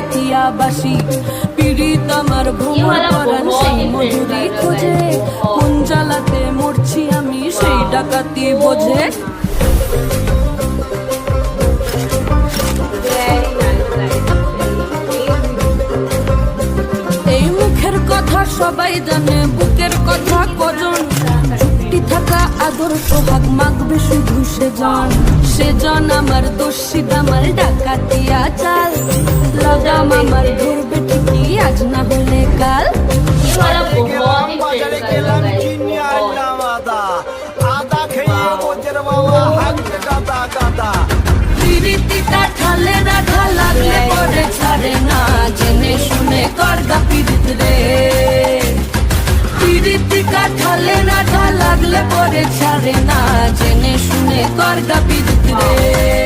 Nokia বাসি পিড়িত আমার ভ্রমণ করান সেই মজুরি খোঁজে কোন জ্বালাতে মরছি আমি সেই ডাকাতি বোঝে এই মুখের কথা সবাই জানে বুকের কথা কজন চুক্তি থাকা আদর সোহাগ মাগবে শুধু সেজন আমার দোষী আমার ডাকাতিয়া চাল লাগাম আমার ধরবে ঠিকই আজ না হলে কাল পিরিতিটা ঢালে না ঢালাগলে পরে ছাড়ে না জেনে শুনে করগা পিরিত রে পিরিতিটা ঢালে না ঢালাগলে পরে ছাড়ে না জেনে শুনে করগা পিরিত রে